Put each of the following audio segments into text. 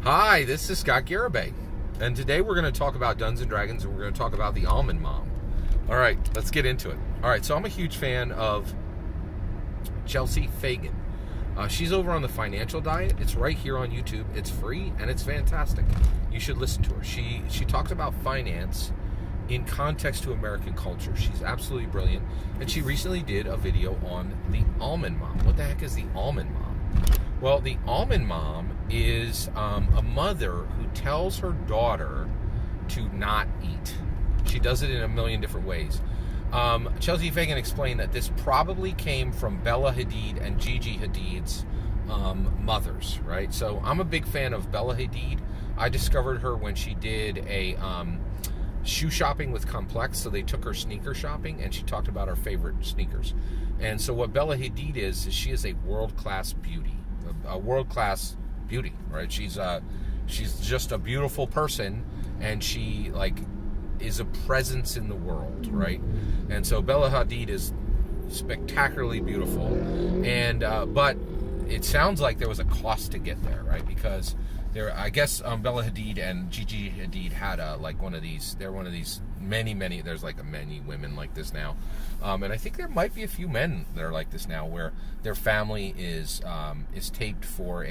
Hi, this is Scott Garibay, and today we're going to talk about Dungeons and Dragons, and we're going to talk about the Almond Mom. All right, let's get into it. All right, so I'm a huge fan of Chelsea Fagan. She's over on the Financial Diet. It's right here on YouTube. It's free and it's fantastic. You should listen to her. She talks about finance in context to American culture. She's absolutely brilliant, and she recently did a video on the Almond Mom. What the heck is the Almond Mom? Well, the Almond Mom is a mother who tells her daughter to not eat. She does it in a million different ways. Chelsea Fagan explained that this probably came from Bella Hadid and Gigi Hadid's mothers, right? So I'm a big fan of Bella Hadid. I discovered her when she did a shoe shopping with Complex, so they took her sneaker shopping, and she talked about her favorite sneakers. And so what Bella Hadid is she is a world-class beauty. A world-class beauty, right? She's just a beautiful person, and she is a presence in the world, right? And so Bella Hadid is spectacularly beautiful, and but it sounds like there was a cost to get there, right? Because I guess Bella Hadid and Gigi Hadid had one of these. They're one of these many. There's many women like this now, and I think there might be a few men that are like this now, where their family is taped for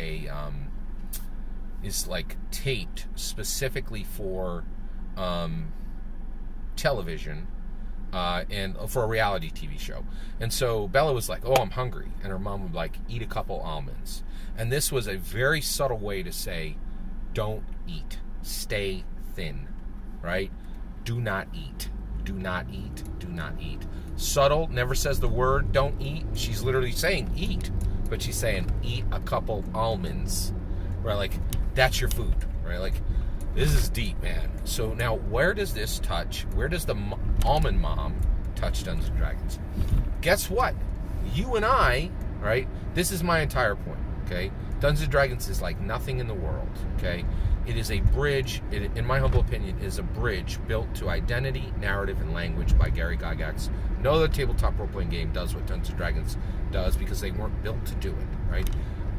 taped specifically for television and for a reality TV show. And so Bella was like, "Oh, I'm hungry," and her mom would eat a couple almonds. And this was a very subtle way to say, don't eat. Stay thin, right? Do not eat. Do not eat. Do not eat. Subtle, never says the word don't eat. She's literally saying eat, but she's saying eat a couple almonds, right? That's your food, right? This is deep, man. So now where does this touch? Where does the Almond Mom touch Dungeons & Dragons? Guess what? You and I, right? This is my entire point. Okay, Dungeons & Dragons is like nothing in the world, okay? It is a bridge, in my humble opinion, is a bridge built to identity, narrative, and language by Gary Gygax. No other tabletop role-playing game does what Dungeons & Dragons does because they weren't built to do it, right?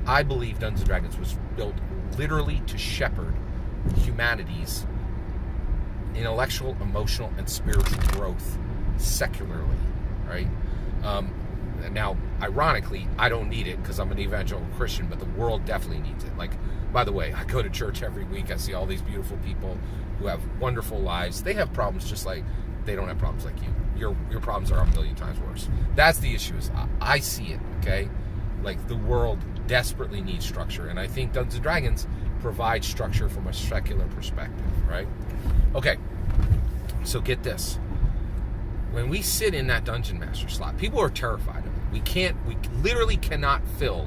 I believe Dungeons & Dragons was built literally to shepherd humanity's intellectual, emotional, and spiritual growth secularly, right? Now, ironically, I don't need it because I'm an evangelical Christian, but the world definitely needs it. By the way, I go to church every week. I see all these beautiful people who have wonderful lives. They have problems just like they don't have problems like you. Your problems are a million times worse. That's the issue. I see it, okay? The world desperately needs structure, and I think Dungeons & Dragons provides structure from a secular perspective, right? Okay, so get this. When we sit in that Dungeon Master slot, people are terrified of it. We literally cannot fill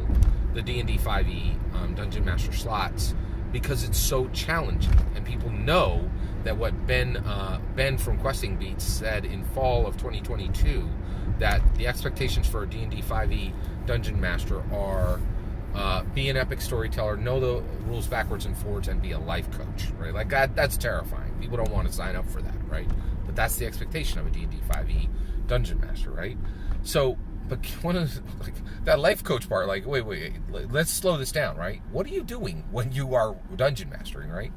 the D&D 5e Dungeon Master slots because it's so challenging. And people know that what Ben from Questing Beats said in fall of 2022, that the expectations for a D&D 5e Dungeon Master are be an epic storyteller, know the rules backwards and forwards, and be a life coach, right? That's terrifying. People don't want to sign up for that, right? But that's the expectation of a D&D 5e Dungeon Master, right? So, but one of that life coach part, wait, let's slow this down, right? What are you doing when you are dungeon mastering, right?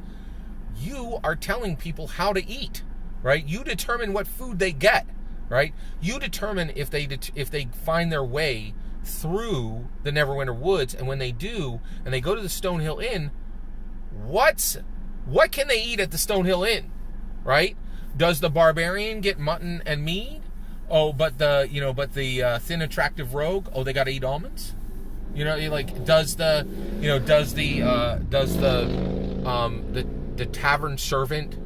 You are telling people how to eat, right? You determine what food they get, right? You determine if they find their way through the Neverwinter Woods, and when they do, and they go to the Stonehill Inn, what can they eat at the Stonehill Inn, right? Does the barbarian get mutton and mead? Oh, but the thin attractive rogue, they got to eat almonds? Does the tavern servant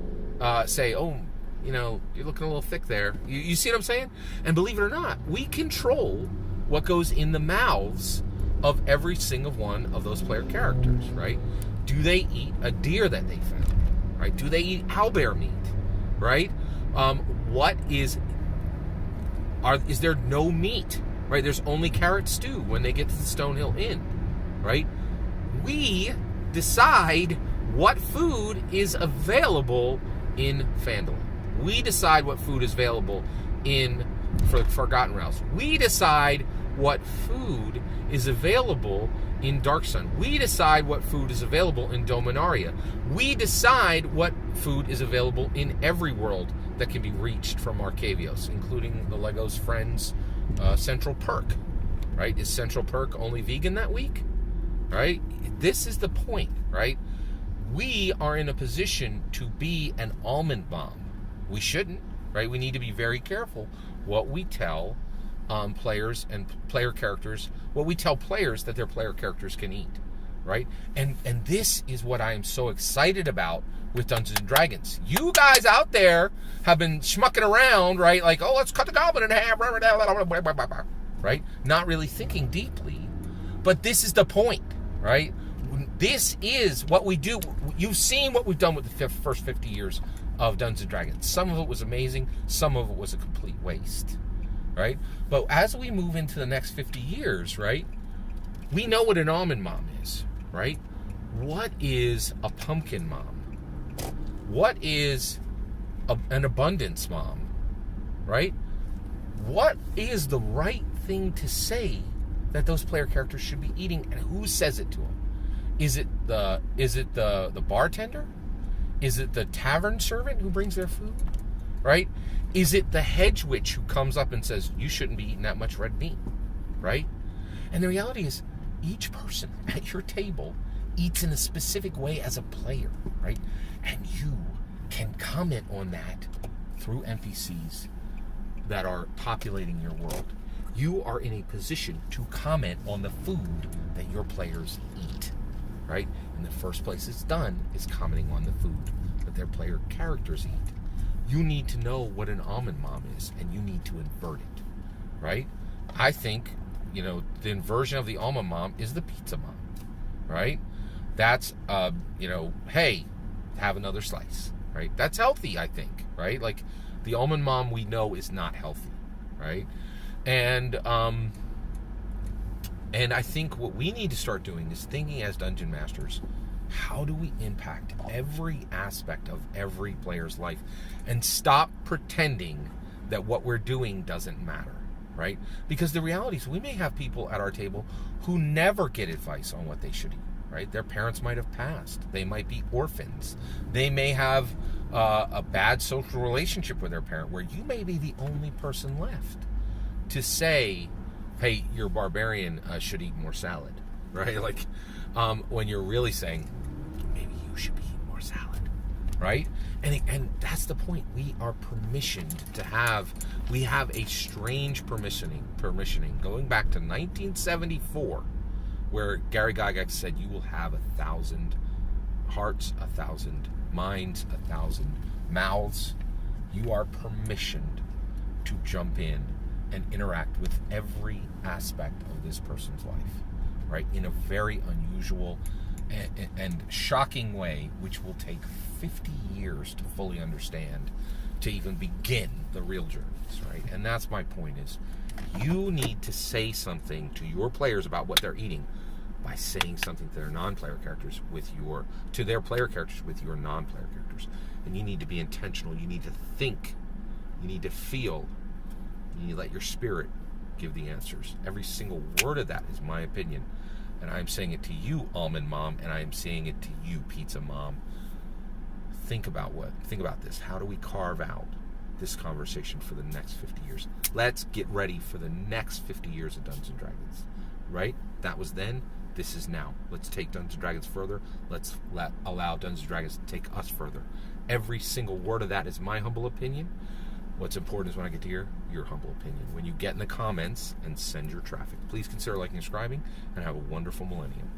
say, "Oh, you're looking a little thick there." You see what I'm saying? And believe it or not, we control what goes in the mouths of every single one of those player characters, right? Do they eat a deer that they found, right? Do they eat owlbear meat, right? Is there no meat, right? There's only carrot stew when they get to the Stonehill Inn, right? We decide what food is available in Phandalin. We decide what food is available for Forgotten Realms. We decide what food is available in Dark Sun. We decide what food is available in Dominaria. We decide what food is available in every world that can be reached from Arcavios, including the Lego's Friends Central Perk. Right? Is Central Perk only vegan that week? Right? This is the point, right? We are in a position to be an almond mom. We shouldn't, right? We need to be very careful what we tell players and player characters, what we tell players that their player characters can eat, right? And this is what I am so excited about with Dungeons & Dragons. You guys out there have been schmucking around, right? Like, oh, let's cut the goblin in half, right? Not really thinking deeply. But this is the point, right? This is what we do. You've seen what we've done with the first 50 years of Dungeons & Dragons. Some of it was amazing. Some of it was a complete waste, right? But as we move into the next 50 years, right, we know what an almond mom is, right? What is a pumpkin mom? What is an abundance mom, right? What is the right thing to say that those player characters should be eating, and who says it to them? Is it the bartender? Is it the tavern servant who brings their food? Right? Is it the hedge witch who comes up and says, you shouldn't be eating that much red meat? Right? And the reality is, each person at your table eats in a specific way as a player, right? And you can comment on that through NPCs that are populating your world. You are in a position to comment on the food that your players eat, right? And the first place it's done is commenting on the food that their player characters eat. You need to know what an almond mom is, and you need to invert it, right? I think, the inversion of the almond mom is the pizza mom, right? That's, hey, have another slice, right? That's healthy, I think, right? Like, the almond mom we know is not healthy, right? And I think what we need to start doing is thinking as dungeon masters, how do we impact every aspect of every player's life and stop pretending that what we're doing doesn't matter, right? Because the reality is we may have people at our table who never get advice on what they should eat, right? Their parents might have passed. They might be orphans. They may have a bad social relationship with their parent where you may be the only person left to say, hey, your barbarian should eat more salad, right? Like, when you're really saying, maybe you should be eating more salad, right? And that's the point. We are permissioned to have, we have a strange permissioning going back to 1974, where Gary Gygax said, you will have 1,000 hearts, 1,000 minds, 1,000 mouths. You are permissioned to jump in and interact with every aspect of this person's life, right? In a very unusual and shocking way, which will take 50 years to fully understand, to even begin the real journeys, right? And that's my point is, you need to say something to your players about what they're eating by saying something to their non-player characters to their player characters with your non-player characters. And you need to be intentional. You need to think. You need to feel. You need to let your spirit give the answers. Every single word of that is my opinion. And I'm saying it to you, Almond Mom, and I am saying it to you, Pizza Mom. Think about this. How do we carve out this conversation for the next 50 years? Let's get ready for the next 50 years of Dungeons & Dragons, right? That was then. This is now. Let's take Dungeons & Dragons further. Let's allow Dungeons & Dragons to take us further. Every single word of that is my humble opinion. What's important is when I get to hear your humble opinion. When you get in the comments and send your traffic. Please consider liking and subscribing, and have a wonderful millennium.